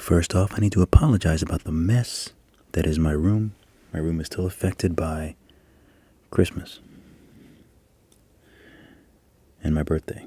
First off, I need to apologize about the mess that is my room. My room is still affected by Christmas and my birthday.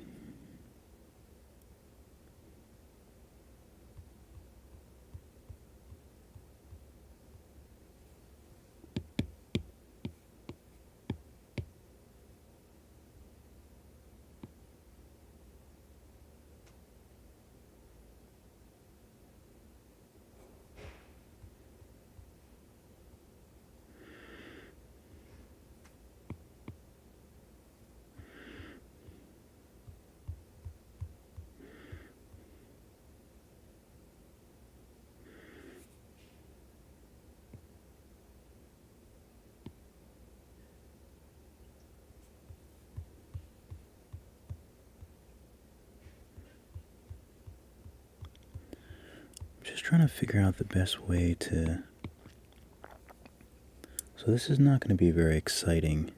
Just trying to figure out the best way to... So this is not going to be very exciting.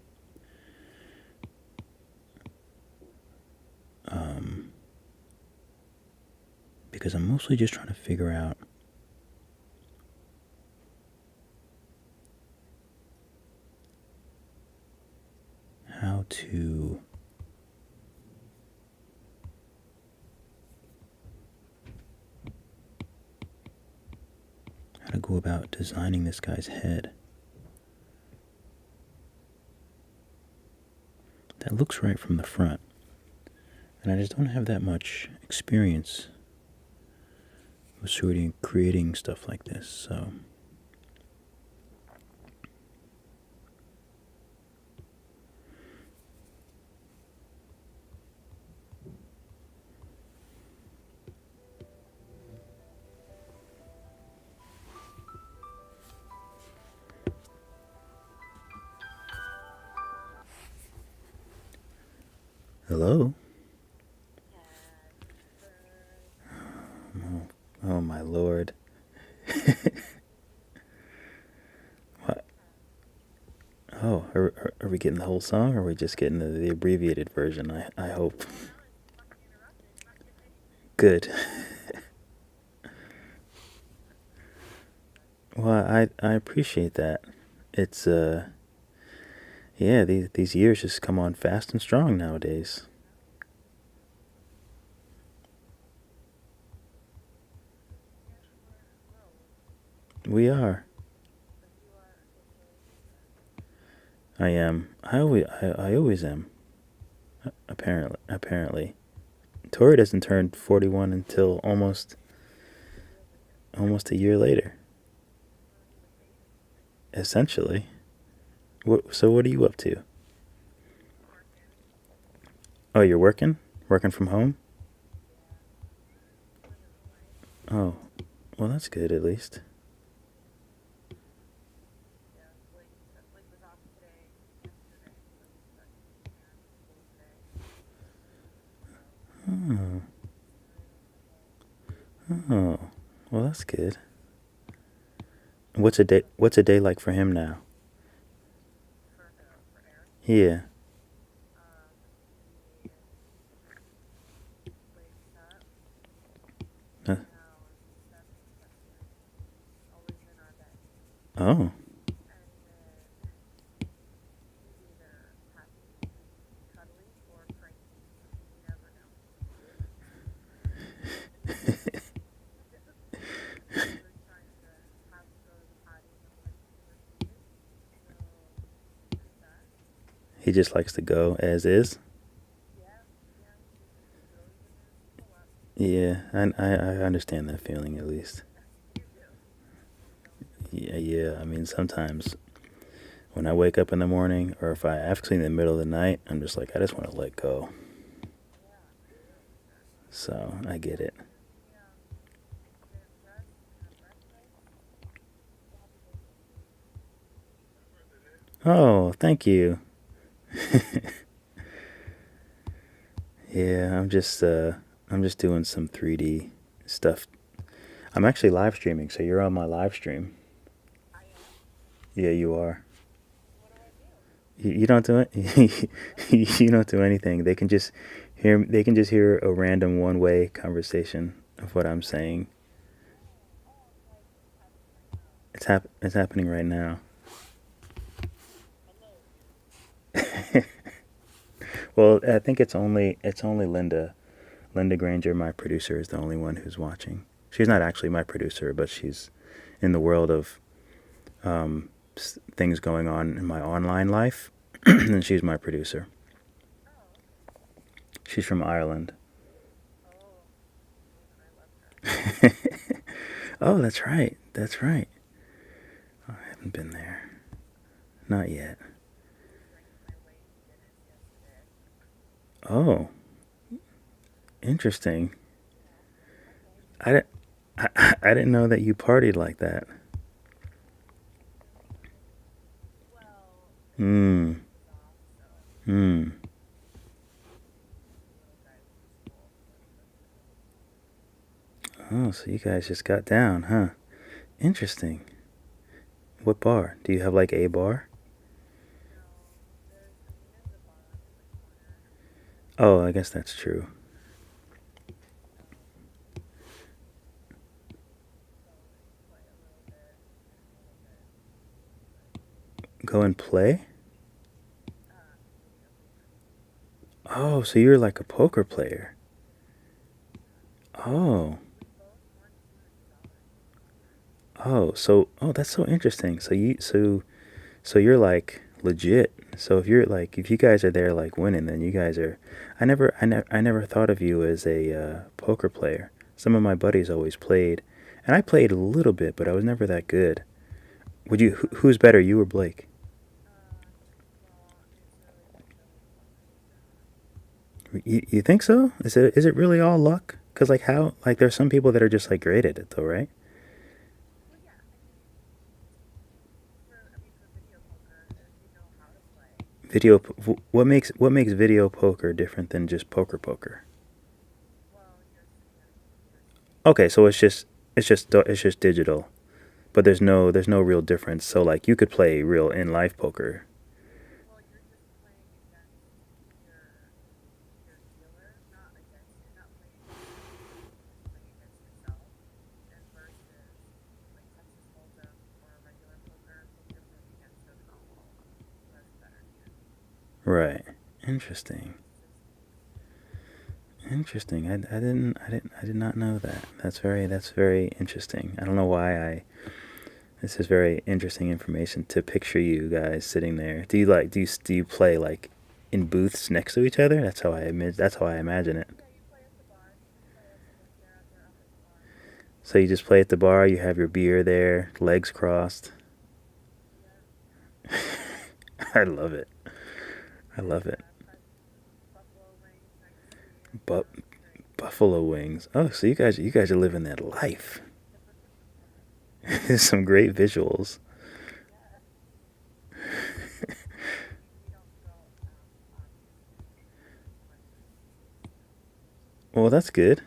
Because I'm mostly just trying to figure out how to go about designing this guy's head. That looks right from the front. And I just don't have that much experience with sort of creating stuff like this, so... Hello? Oh my lord. What? Oh, are we getting the whole song, or are we just getting the abbreviated version? I hope. Good. Well, I appreciate that. It's, yeah, these years just come on fast and strong nowadays. We are. I am. I always am. Apparently. Tori doesn't turn 41 until almost a year later. Essentially. So what are you up to? Oh, you're working? Working from home? Oh, well, that's good at least. Oh. Oh, well, that's good. What's a day like for him now? Yeah. Uh, oh. He just likes to go as is. Yeah, I understand that feeling at least. Yeah. I mean, sometimes when I wake up in the morning, or if I actually in the middle of the night, I'm just like, I just want to let go. So I get it. Oh, thank you. Yeah, I'm just doing some 3D stuff. I'm actually live streaming, so you're on my live stream. Yeah, you are. You don't do it. You don't do anything. They can just hear a random one-way conversation of what I'm saying. It's happening right now. Well, I think it's only Linda. Linda Granger, my producer, is the only one who's watching. She's not actually my producer, but she's in the world of things going on in my online life, and she's my producer. She's from Ireland. Oh, that's right. That's right. Oh, I haven't been there. Not yet. Oh, interesting. I, di- I didn't know that you partied like that. Hmm. Hmm. Oh, so you guys just got down, huh? Interesting. What bar? Do you have like a bar? Oh, I guess that's true. Go and play? Oh, so you're like a poker player. Oh. Oh, that's so interesting. So you're like legit. So if you guys are there like winning, then you guys are. I never thought of you as a poker player. Some of my buddies always played, and I played a little bit, but I was never that good. Who's better, you or Blake? You think so? Is it really all luck? Cause like how like there's some people that are just like great at it though, right? What makes video poker different than just poker? Okay, so it's just digital, but there's no real difference. So like you could play real in life poker. Right. Interesting. Interesting. I did not know that. That's very interesting. I don't know why I this is very interesting information to picture you guys sitting there. Do you play like in booths next to each other? That's how I imagine it. So you just play at the bar, you have your beer there, legs crossed. I love it. I love it. But buffalo wings. Oh, so you guys are living that life. Some great visuals. Well, that's good.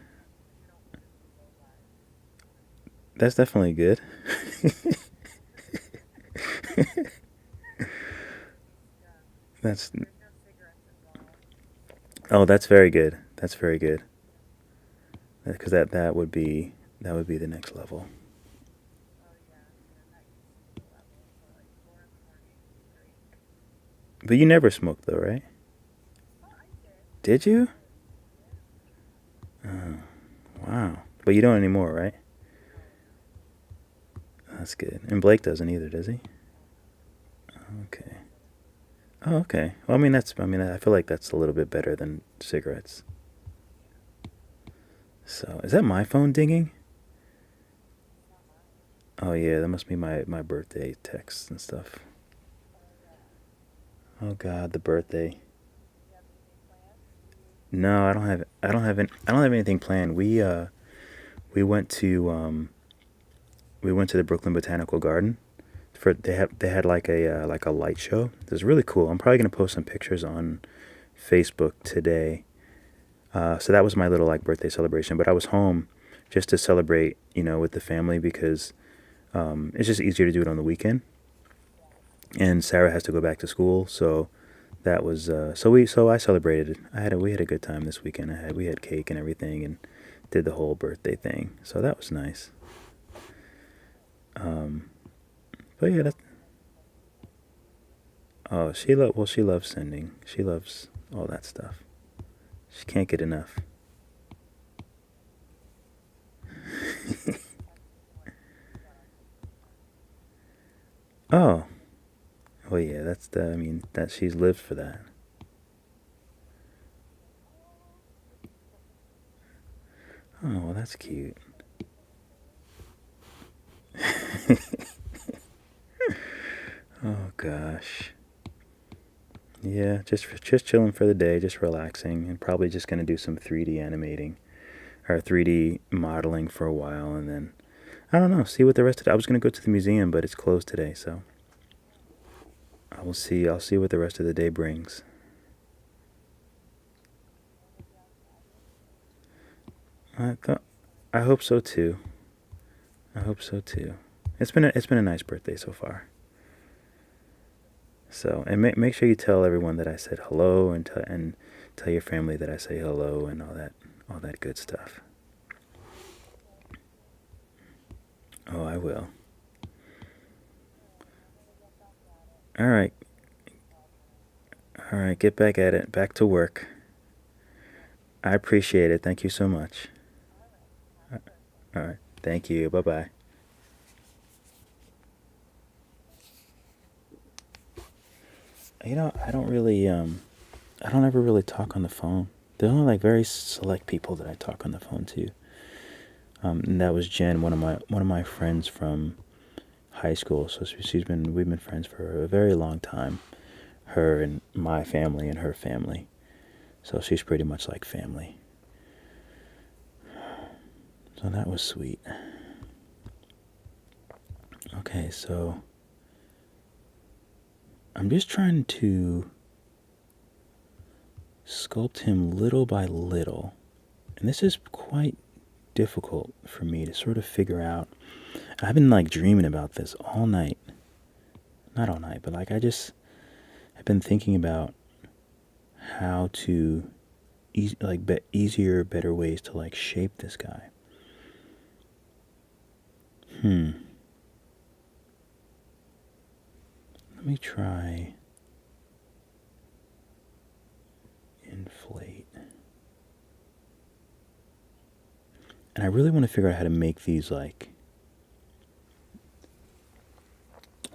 That's definitely good. That's oh, that's very good. That's very good. Because that would be the next level. But you never smoked though, right? Did you? Oh, wow. But you don't anymore, right? That's good. And Blake doesn't either, does he? Okay. Oh, okay. Well, I feel like that's a little bit better than cigarettes. So, is that my phone dinging? Oh yeah, that must be my birthday texts and stuff. Oh God, the birthday. No, I don't have anything planned. We went to the Brooklyn Botanical Garden for they had like a light show. It was really cool. I'm probably gonna post some pictures on Facebook today. So that was my little like birthday celebration. But I was home just to celebrate, with the family because it's just easier to do it on the weekend. And Sarah has to go back to school, so that was so I celebrated. We had a good time this weekend. We had cake and everything, and did the whole birthday thing. So that was nice. But yeah, that's oh she loves sending. She loves all that stuff. She can't get enough. Oh, well yeah, that's the I mean that she's lived for that. Oh, well, that's cute. Oh gosh. Yeah, just chilling for the day, just relaxing, and probably just gonna do some 3D animating or 3D modeling for a while, and then I don't know. See what the rest of I was gonna go to the museum, but it's closed today, so I will see. I'll see what the rest of the day brings. I thought, I hope so too. I hope so too. It's been a nice birthday so far. So and make sure you tell everyone that I said hello and tell your family that I say hello and all that good stuff. Oh, I will. All right, all right. Get back at it. Back to work. I appreciate it. Thank you so much. All right. Thank you. Bye bye. You know, I don't ever really talk on the phone. There are only like very select people that I talk on the phone to. And that was Jen, one of my friends from high school. So we've been friends for a very long time. Her and my family and her family. So she's pretty much like family. So that was sweet. Okay, so I'm just trying to sculpt him little by little. And this is quite difficult for me to sort of figure out. I've been like dreaming about this all night. Not all night, but like I've been thinking about how to easier, better ways to like shape this guy. Let me try inflate. And I really want to figure out how to make these like.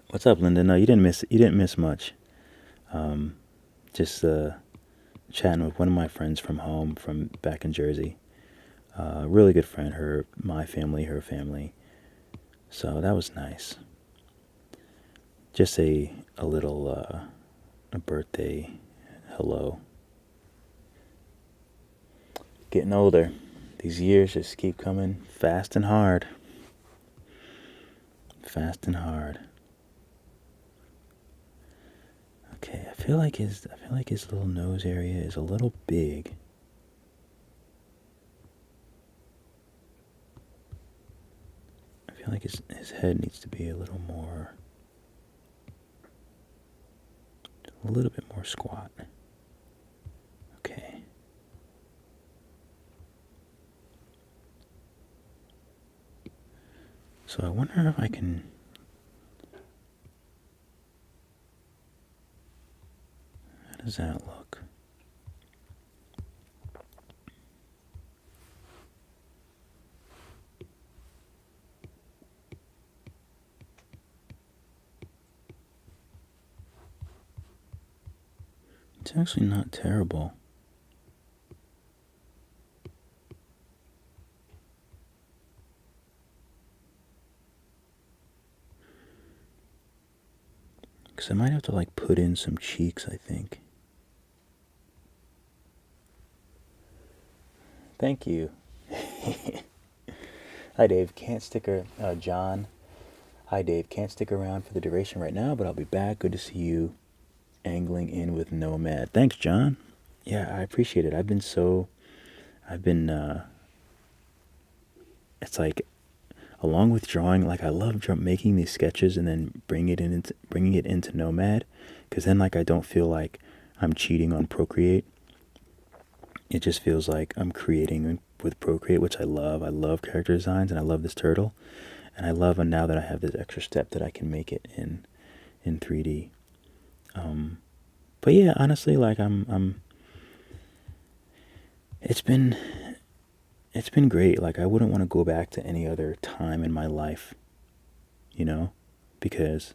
What's up, Linda? No, you didn't miss much. Just chatting with one of my friends from home, from back in Jersey. Really good friend. My family, her family. So that was nice. Just a little a birthday hello. Getting older. These years just keep coming fast and hard. Fast and hard. Okay, I feel like his little nose area is a little big. I feel like his head needs to be a little bit more squat. Okay. So I wonder if I can. How does that look? It's actually not terrible. Because I might have to like put in some cheeks, I think. Thank you. Hi, Dave. Can't stick John. Hi, Dave. Can't stick around for the duration right now, but I'll be back. Good to see you angling in with Nomad. Thanks, John. Yeah, I appreciate it. I've been, it's like, along with drawing, like I love making these sketches and then bringing it into Nomad, because then like I don't feel like I'm cheating on Procreate. It just feels like I'm creating with Procreate, which I love. I love character designs and I love this turtle. And I love now that I have this extra step that I can make it in 3D. But yeah, honestly, like it's been great. Like I wouldn't want to go back to any other time in my life, you know, because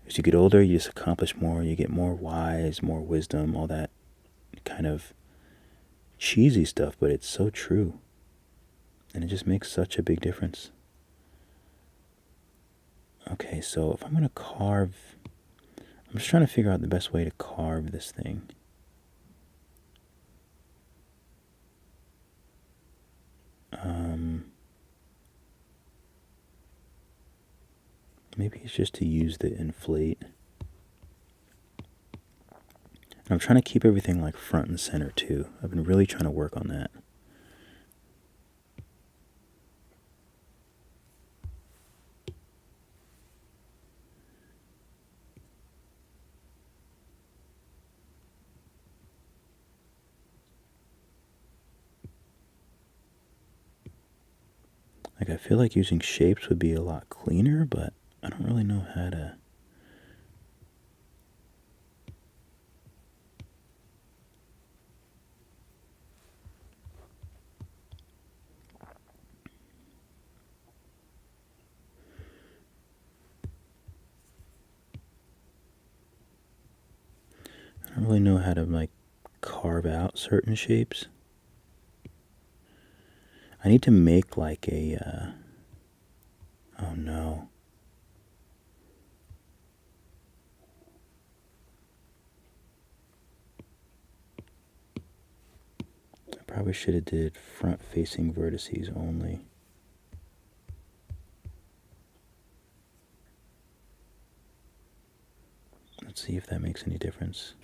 as you get older, you just accomplish more. You get more wise, more wisdom, all that kind of cheesy stuff, but it's so true. And it just makes such a big difference. Okay, so if I'm going to carve, I'm just trying to figure out the best way to carve this thing. Maybe it's just to use the inflate. And I'm trying to keep everything like front and center too. I've been really trying to work on that. Like I feel like using shapes would be a lot cleaner, but I don't really know how to. I don't really know how to like carve out certain shapes. I need to make like a. Oh no. I probably should have did front-facing vertices only. Let's see if that makes any difference.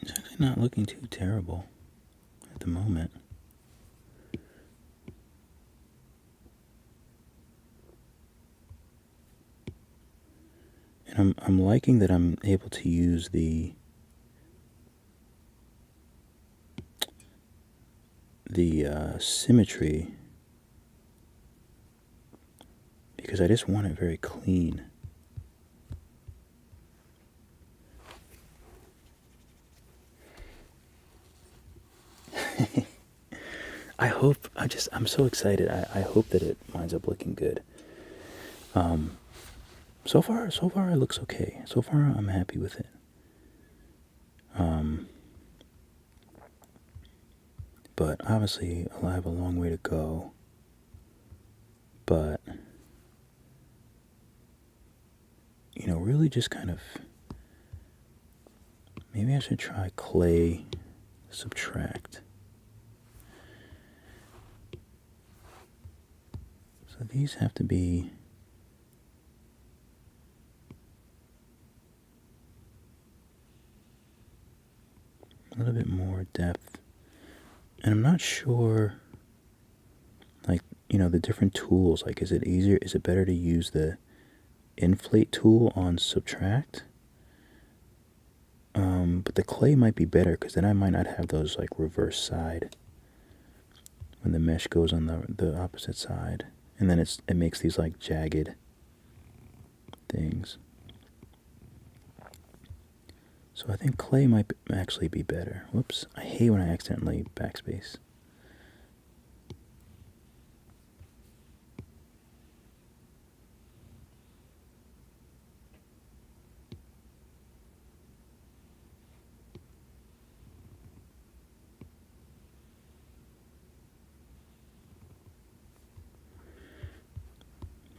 It's actually not looking too terrible at the moment. And I'm liking that I'm able to use the symmetry, because I just want it very clean. I'm so excited. I hope that it winds up looking good. So far it looks okay. So far I'm happy with it. But obviously I have a long way to go. But, you know, really just kind of, maybe I should try clay subtract. So these have to be a little bit more depth. And I'm not sure, like, you know, the different tools. Like, is it better to use the inflate tool on subtract? But the clay might be better, because then I might not have those, like, reverse side when the mesh goes on the opposite side. And then it makes these, like, jagged things. So I think clay might actually be better. Whoops, I hate when I accidentally backspace.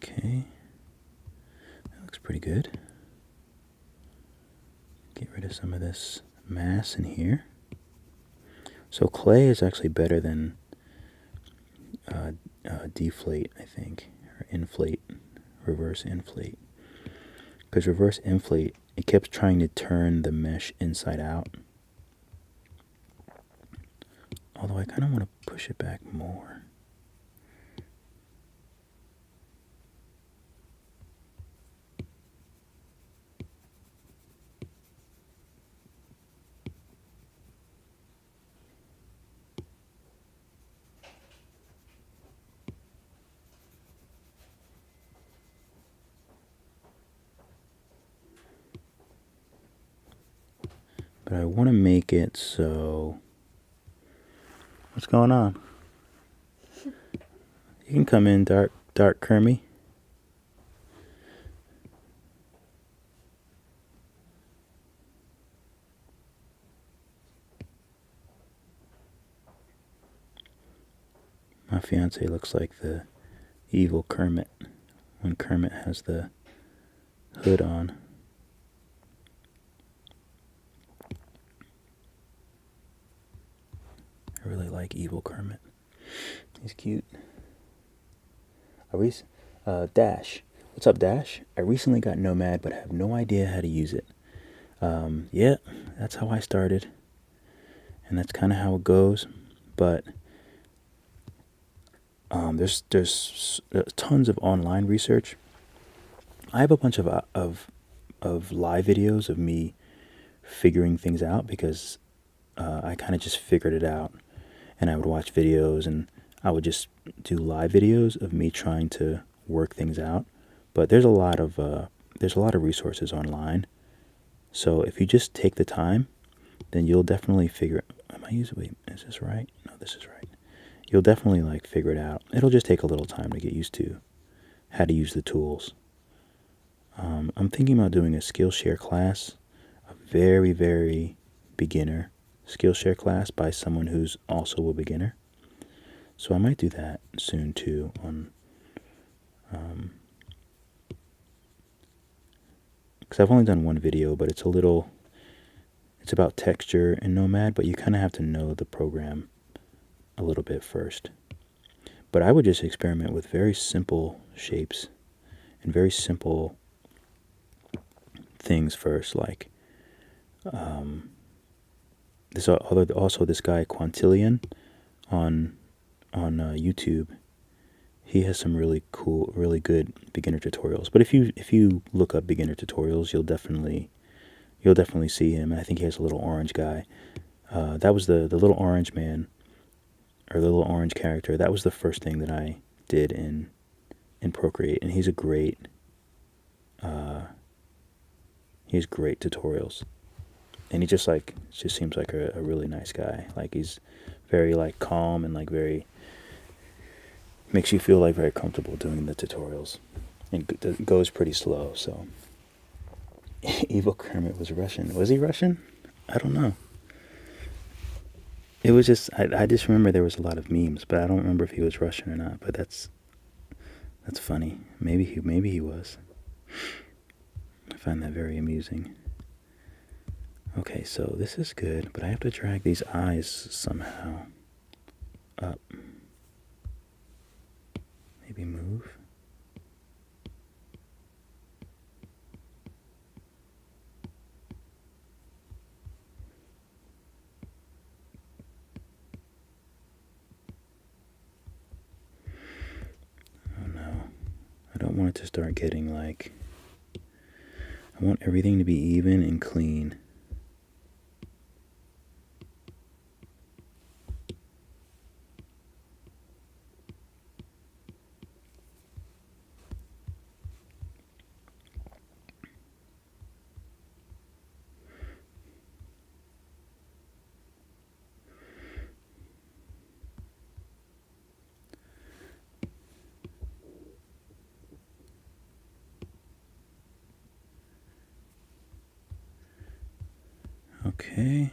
Okay, that looks pretty good. Get rid of some of this mass in here. So clay is actually better than deflate, I think, or inflate, reverse inflate. because reverse inflate, it kept trying to turn the mesh inside out. Although I kind of want to push it back more. But I want to make it so... What's going on? You can come in, dark Kermie. My fiance looks like the evil Kermit when Kermit has the hood on. I really like evil Kermit. He's cute. Dash. What's up, Dash? I recently got Nomad, but have no idea how to use it. Yeah, that's how I started. And that's kind of how it goes. But there's tons of online research. I have a bunch of live videos of me figuring things out because I kind of just figured it out. And I would watch videos and I would just do live videos of me trying to work things out. But there's a lot of resources online. So if you just take the time, then you'll definitely figure. Wait, is this right? No, this is right. You'll definitely figure it out. It'll just take a little time to get used to how to use the tools. I'm thinking about doing a Skillshare class, a very, very beginner Skillshare class by someone who's also a beginner. So I might do that soon too because I've only done one video, but it's about texture in Nomad, but you kind of have to know the program a little bit first. But I would just experiment with very simple shapes and very simple things first, like this guy Quantillion on YouTube. He has some really cool, really good beginner tutorials. But if you look up beginner tutorials, you'll definitely see him. I think he has a little orange guy. That was the little orange man, or the little orange character. That was the first thing that I did in Procreate, and he's a great. He has great tutorials, and he just seems like a really nice guy. He's very calm and very makes you feel very comfortable doing the tutorials, and goes pretty slow. So Evil Kermit was Russian. Was he Russian? I don't know. It was just I just remember there was a lot of memes, but I don't remember if he was Russian or not. But that's funny. Maybe he was. I find that very amusing. Okay, so this is good, but I have to drag these eyes somehow up. Maybe move. Oh no. I don't want it to start getting I want everything to be even and clean. Okay.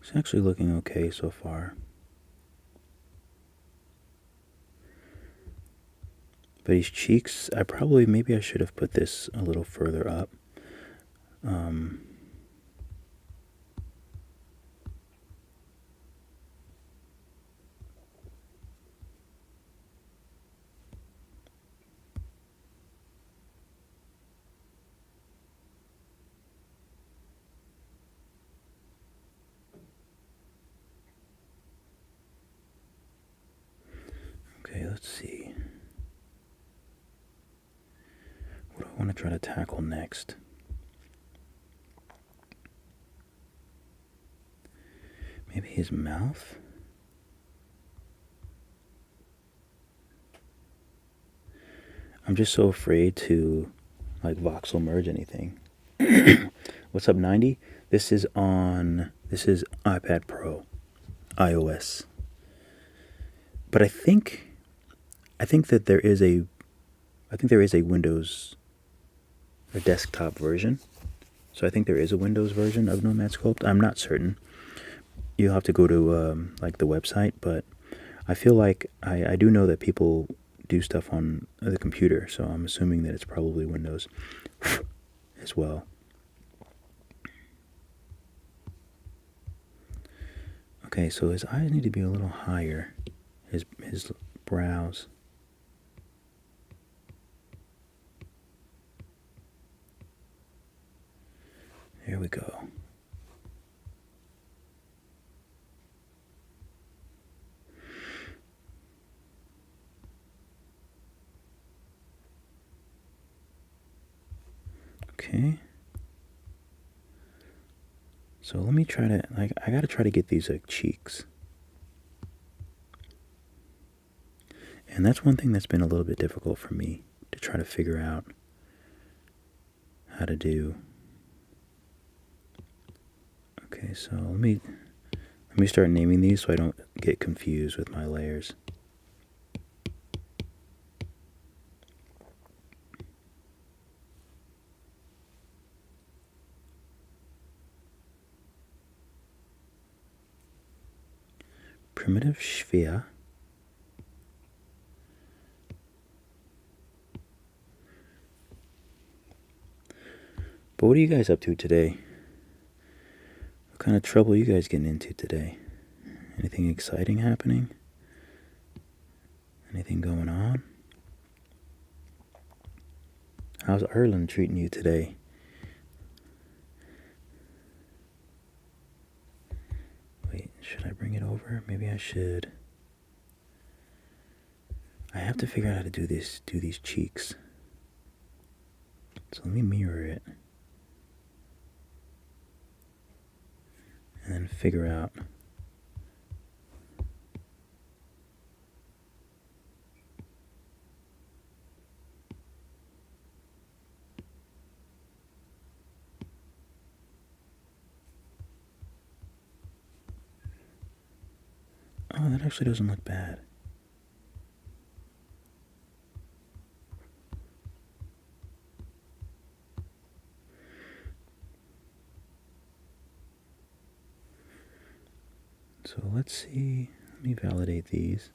It's actually looking okay so far. But his cheeks, maybe I should have put this a little further up. let's see. What do I want to try to tackle next? Maybe his mouth? I'm just so afraid to like voxel merge anything. What's up, 90? This is iPad Pro, iOS. But I think that there is a Windows or desktop version. So I think there is a Windows version of Nomad Sculpt. I'm not certain. You'll have to go to like the website, but I feel like I do know that people do stuff on the computer, so I'm assuming that it's probably Windows as well. Okay, so his eyes need to be a little higher. His brows. There we go. Okay. So let me try to, like, I gotta try to get these like cheeks. And that's one thing that's been a little bit difficult for me to try to figure out how to do. Okay, so let me start naming these so I don't get confused with my layers. Primitive sphere. But what are you guys up to today? What kind of trouble are you guys getting into today? Anything exciting happening? Anything going on? How's Ireland treating you today? Wait, should I bring it over? Maybe I should. I have to figure out how to do these cheeks. So let me mirror it. And then figure out oh, that actually doesn't look bad. So let's see, let me validate these.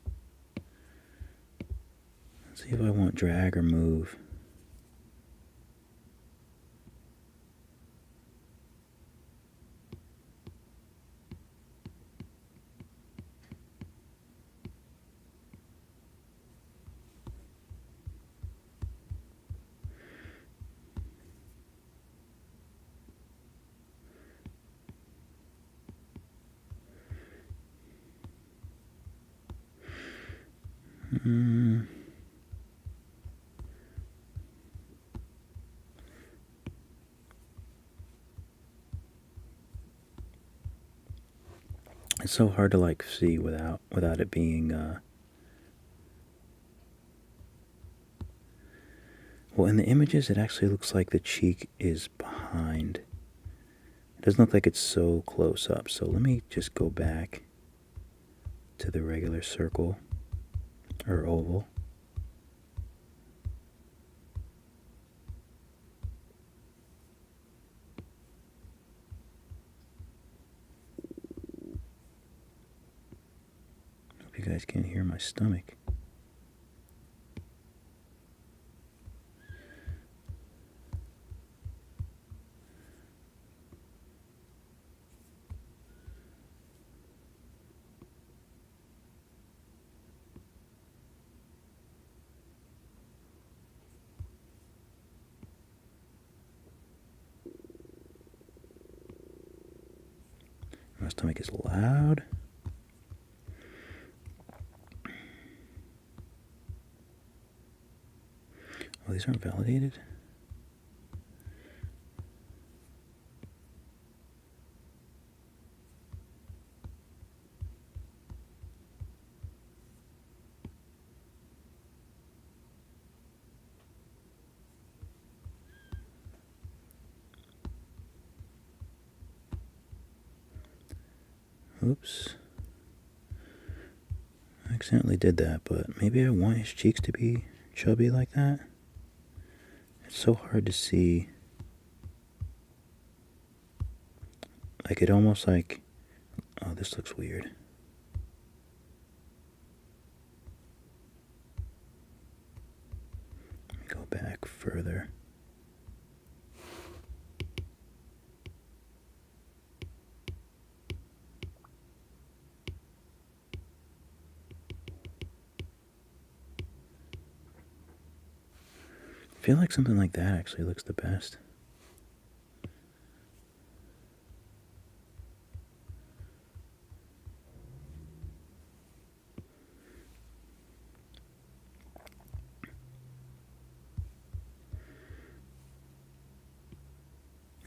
Let's see if I want drag or move. It's so hard to like see without it being well, in the images it actually looks like the cheek is behind. It doesn't look like it's so close up. So let me just go back to the regular circle or oval. Hope you guys can hear my stomach. My stomach is loud. Oh, these aren't validated? Oops. I accidentally did that, but maybe I want his cheeks to be chubby like that. It's so hard to see. Like, it almost like... Oh, this looks weird. Let me go back further. I feel like something like that actually looks the best.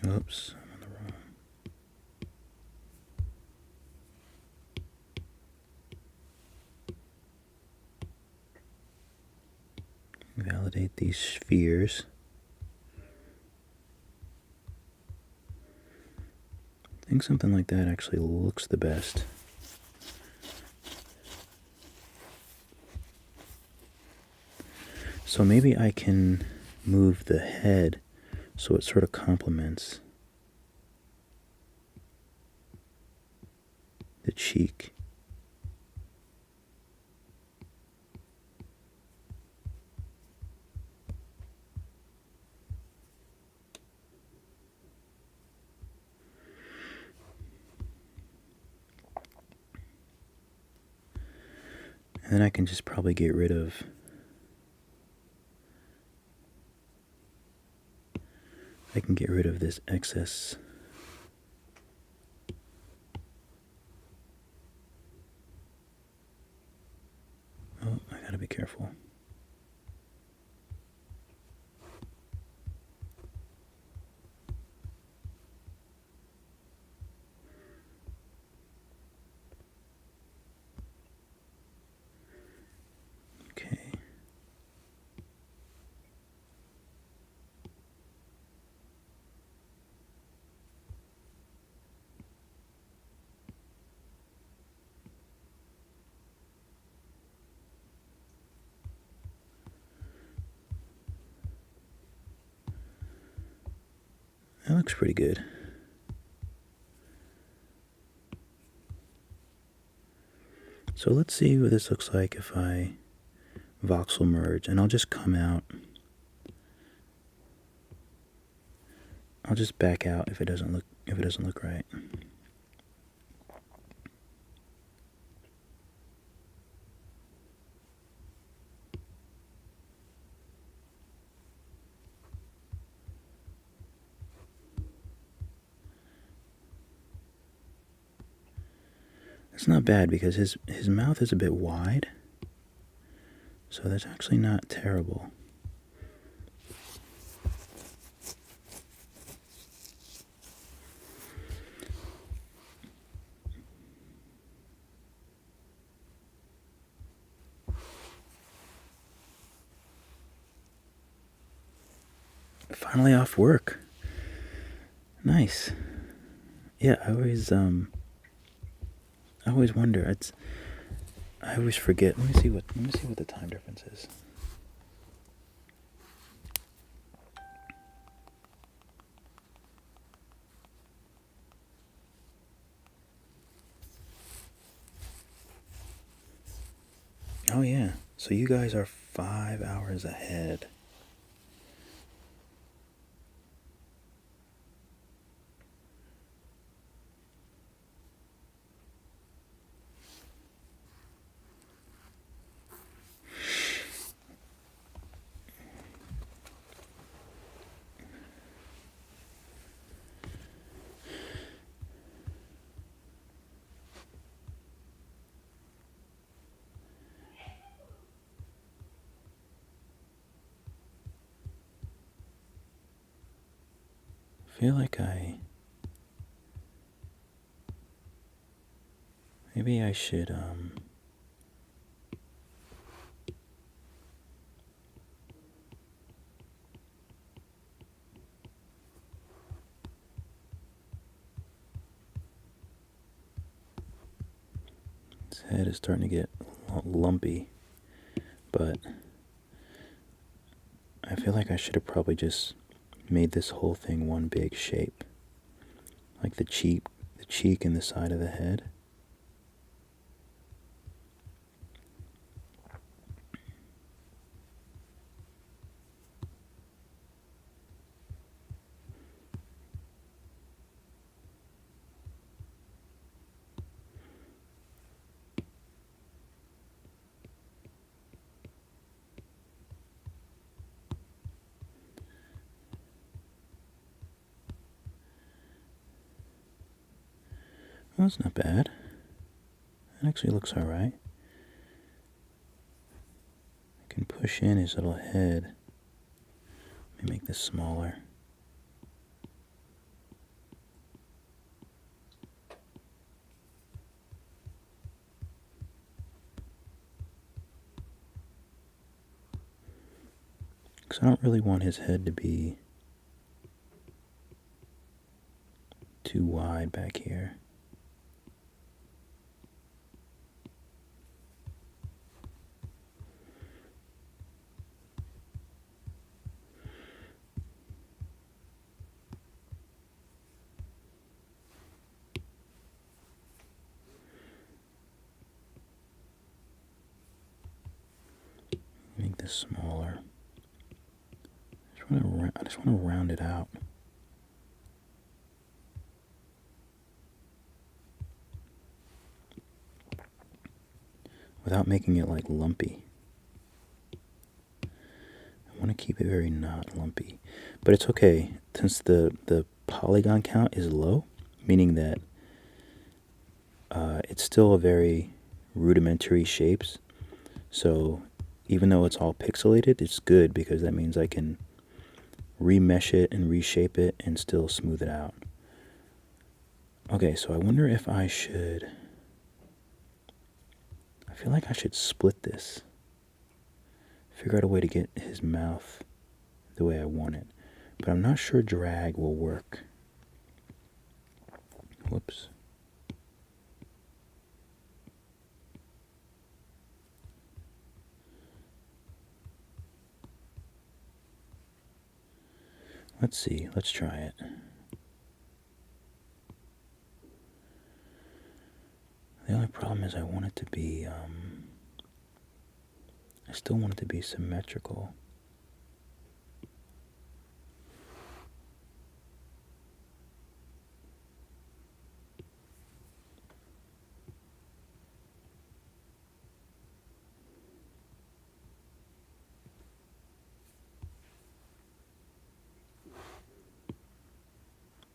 Oops, I'm on the wrong. Validate these spheres. I think something like that actually looks the best. So maybe I can move the head so it sort of complements the cheek. And then I can just probably get rid of this excess. Oh, I gotta be careful. Okay. That looks pretty good. So let's see what this looks like if I voxel merge, and I'll just come out. I'll just back out if it doesn't look right. It's not bad because his mouth is a bit wide, so that's actually not terrible. Finally off work. Nice. Yeah, I always wonder. I always forget. Let me see what the time difference is. Oh yeah. So you guys are 5 hours ahead. feel like maybe I should, his head is starting to get lumpy, but I feel like I should have probably just made this whole thing one big shape. Like the cheek and the side of the head. Well, that's not bad. It actually looks alright. I can push in his little head. Let me make this smaller. Because I don't really want his head to be too wide back here. Make this smaller. I just want to round it out. Without making it like lumpy. I want to keep it very not lumpy. But it's okay, since the polygon count is low, meaning that it's still a very rudimentary shapes. So even though it's all pixelated, it's good because that means I can remesh it and reshape it and still smooth it out. Okay, so I wonder if I should... I feel like I should split this. Figure out a way to get his mouth the way I want it. But I'm not sure drag will work. Whoops. Let's see, let's try it. The only problem is I want it to be, I still want it to be symmetrical.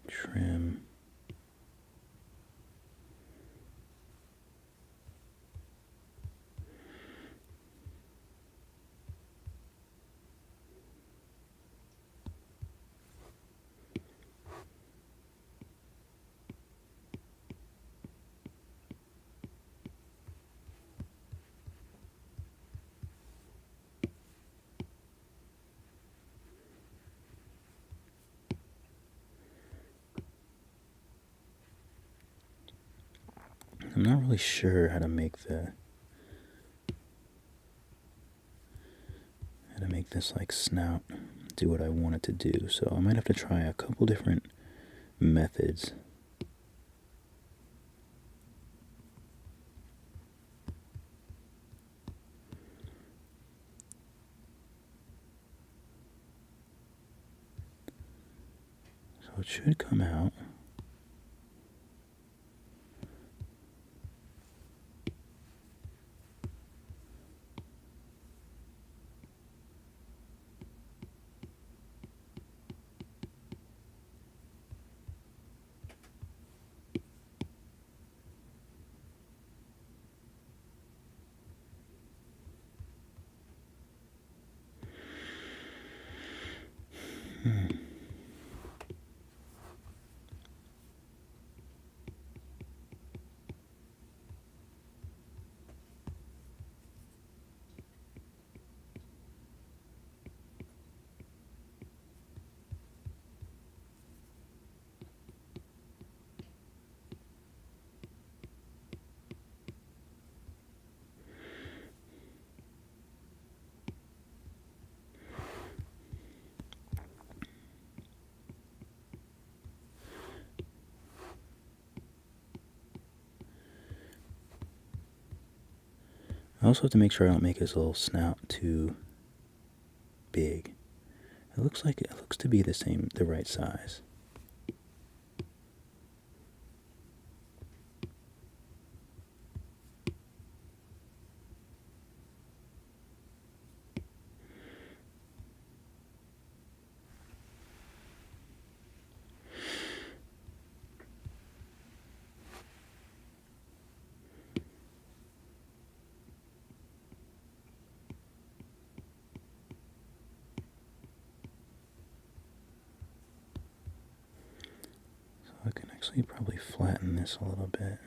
Trim. I'm not really sure how to make this like snout do what I want it to do, so I might have to try a couple different methods. So it should come out. I also have to make sure I don't make his little snout too big. It looks to be the right size. I can actually probably flatten this a little bit.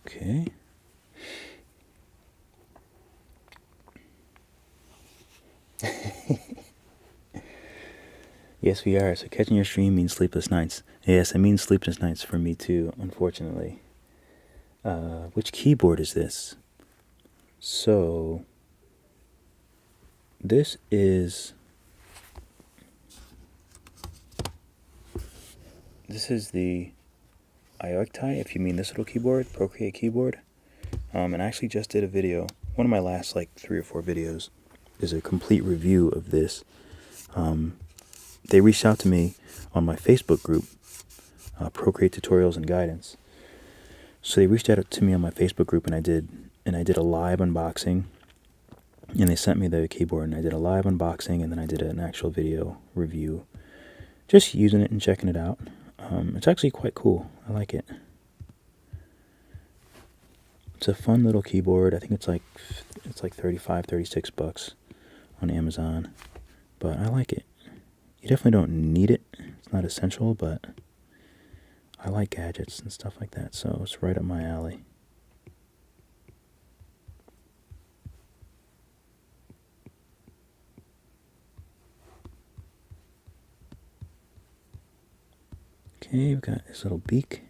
Okay. Yes, we are. So catching your stream means sleepless nights. Yes, it means sleepless nights for me too, unfortunately. Which keyboard is this? So, this is the Ioctai, if you mean this little keyboard, Procreate keyboard. And I actually just did a video. One of my last like 3 or 4 videos is a complete review of this. They reached out to me on my Facebook group, Procreate Tutorials and Guidance. So they reached out to me on my Facebook group, and I did a live unboxing. And they sent me the keyboard, and I did a live unboxing, and then I did an actual video review, just using it and checking it out. It's actually quite cool. I like it. It's a fun little keyboard. I think it's like $35, $36 on Amazon, but I like it. You definitely don't need it. It's not essential, but I like gadgets and stuff like that, so it's right up my alley. Okay, we've got this little beak.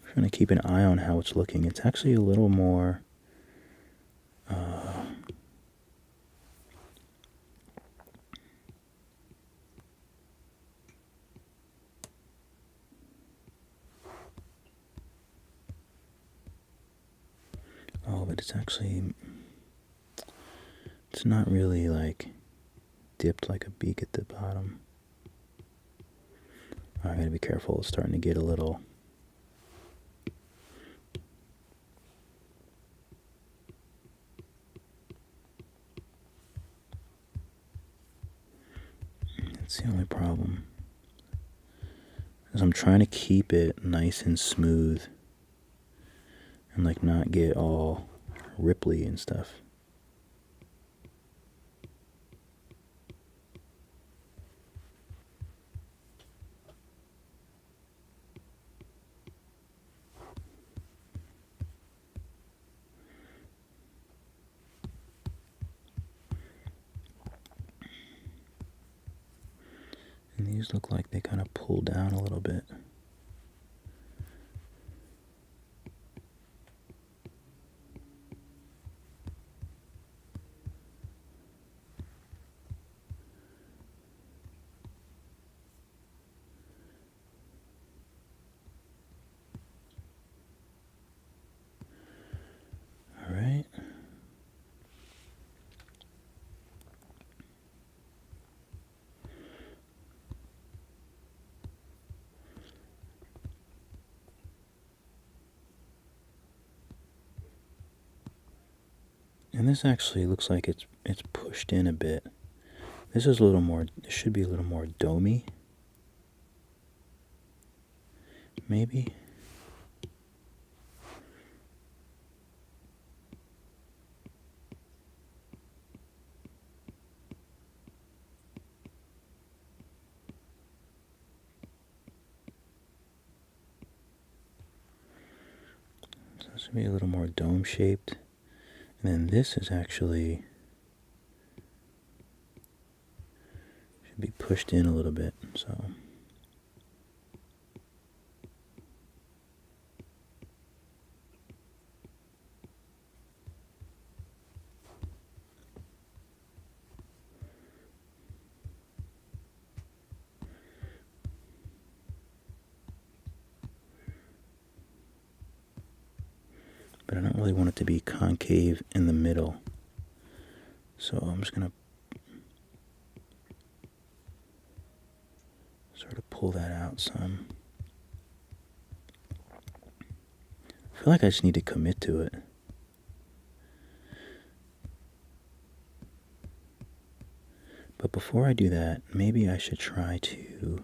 I'm trying to keep an eye on how it's looking. It's actually a little more but it's not really like dipped like a beak at the bottom. I gotta be careful. It's starting to get a little. That's the only problem. Is I'm trying to keep it nice and smooth and like not get all ripply and stuff. And these look like they kind of pull down a little bit. All right. And this actually looks like it's pushed in a bit. This is a little more, this should be a little more domey. Maybe. So this should be a little more dome shaped. And then this is actually, should be pushed in a little bit, so. But I don't really want it to be concave in the middle. So I'm just going to sort of pull that out some. I feel like I just need to commit to it. But before I do that, maybe I should try to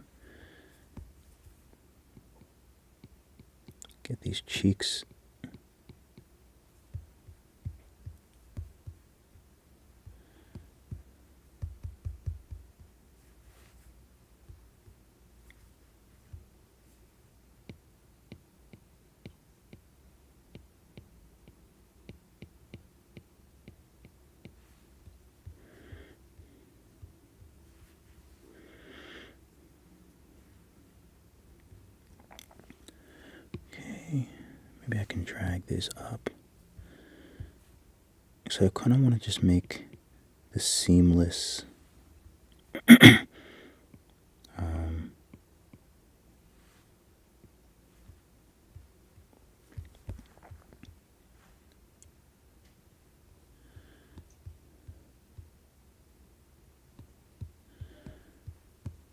get these cheeks maybe I can drag this up. So I kind of want to just make the seamless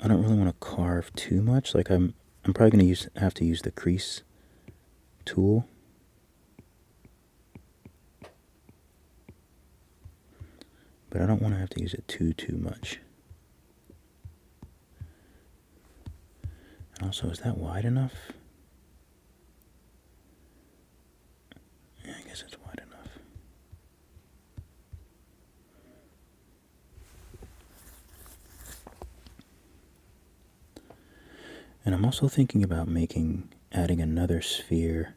I don't really want to carve too much. Like I'm probably going to have to use the crease tool. But I don't want to have to use it too much. And also, is that wide enough? Yeah, I guess it's wide enough. And I'm also thinking about adding another sphere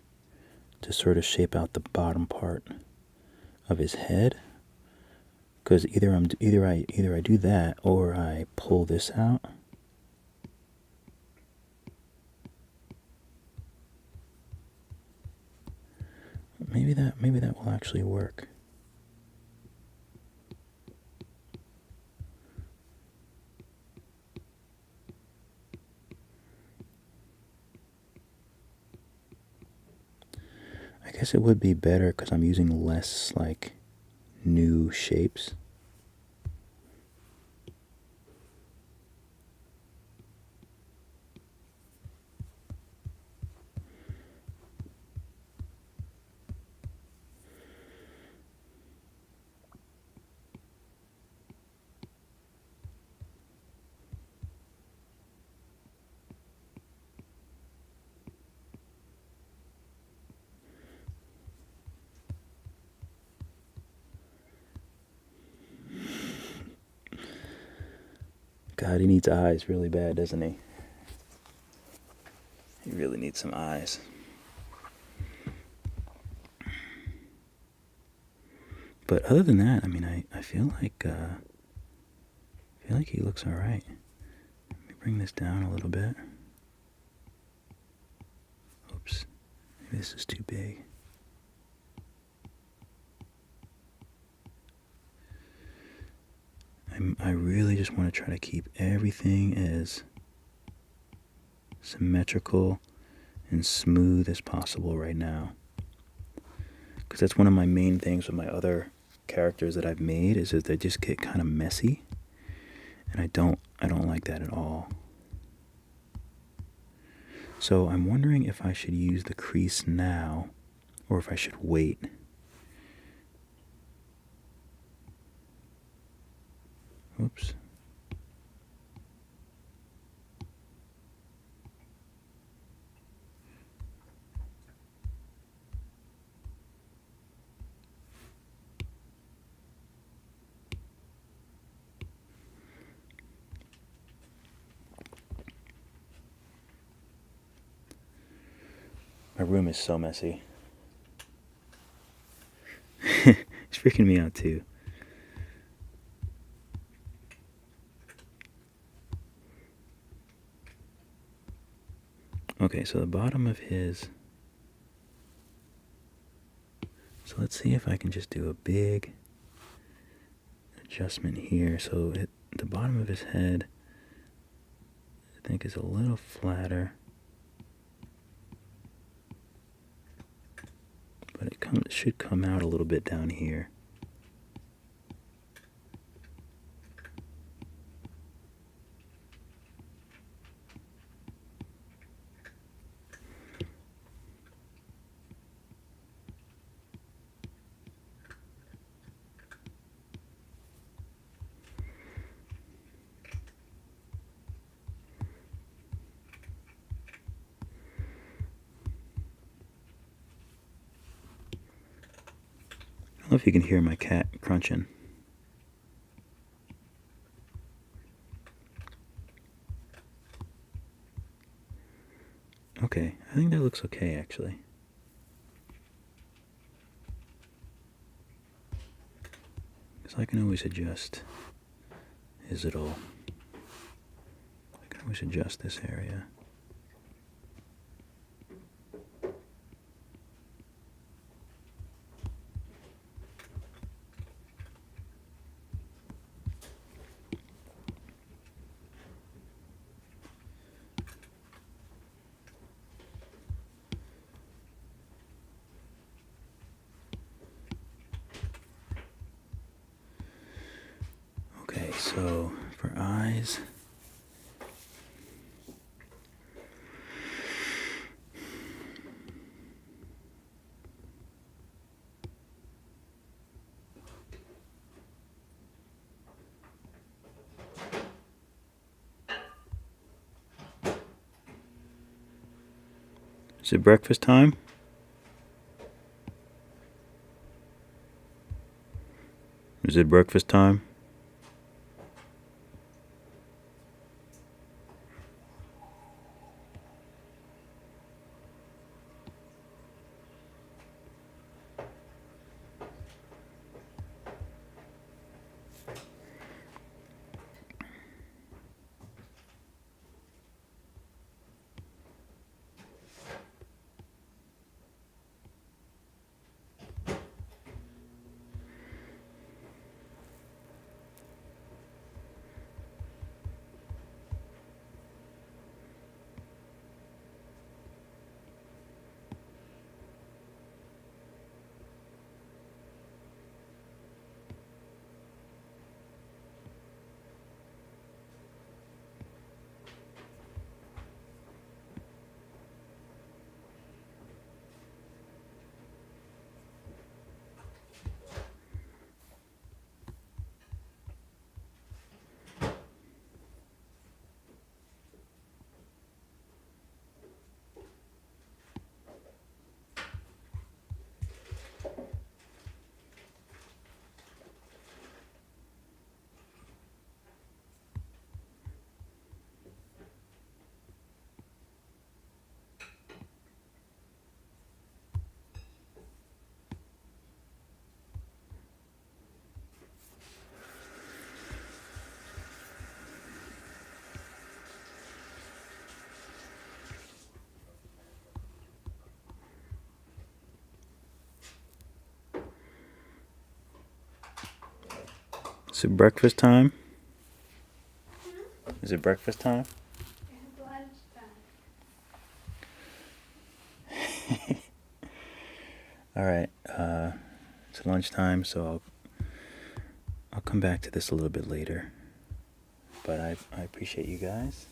to sort of shape out the bottom part of his head. Because either I do that or I pull this out. Maybe that will actually work. I guess it would be better because I'm using less like new shapes. God, he needs eyes really bad, doesn't he? He really needs some eyes. But other than that, I mean, I feel like he looks all right. Let me bring this down a little bit. Oops, maybe this is too big. I really just want to try to keep everything as symmetrical and smooth as possible right now. Because that's one of my main things with my other characters that I've made is that they just get kind of messy. And I don't like that at all. So I'm wondering if I should use the crease now or if I should wait. Whoops. My room is so messy. It's freaking me out too. Okay, so the bottom of his... So let's see if I can just do a big adjustment here. So the bottom of his head, I think, is a little flatter. But it should come out a little bit down here. I don't know if you can hear my cat crunching. Okay, I think that looks okay actually. Because I can always adjust his little... I can always adjust this area. Okay, so for eyes, is it breakfast time? Is it breakfast time? Is it breakfast time? Is it breakfast time? All right, it's lunchtime, so I'll come back to this a little bit later. But I appreciate you guys.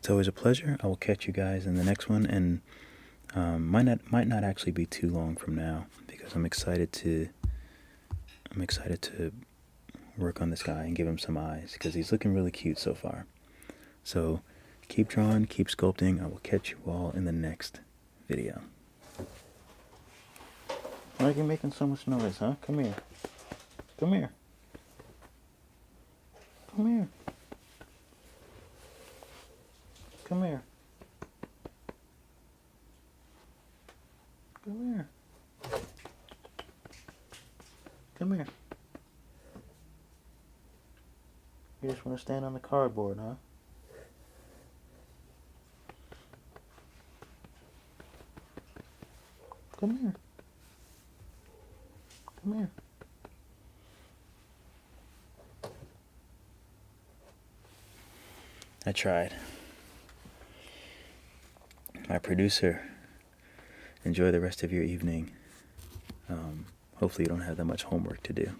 It's always a pleasure. I will catch you guys in the next one, and might not actually be too long from now, because I'm excited to work on this guy and give him some eyes, because he's looking really cute so far. So keep drawing, keep sculpting. I will catch you all in the next video. Why are you making so much noise, huh? Come here. Come here. Come here. Come here. Come here. Come here. You just want to stand on the cardboard, huh? Come here. Come here. I tried. My producer, enjoy the rest of your evening. Hopefully you don't have that much homework to do.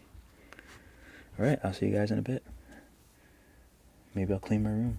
Alright, I'll see you guys in a bit. Maybe I'll clean my room.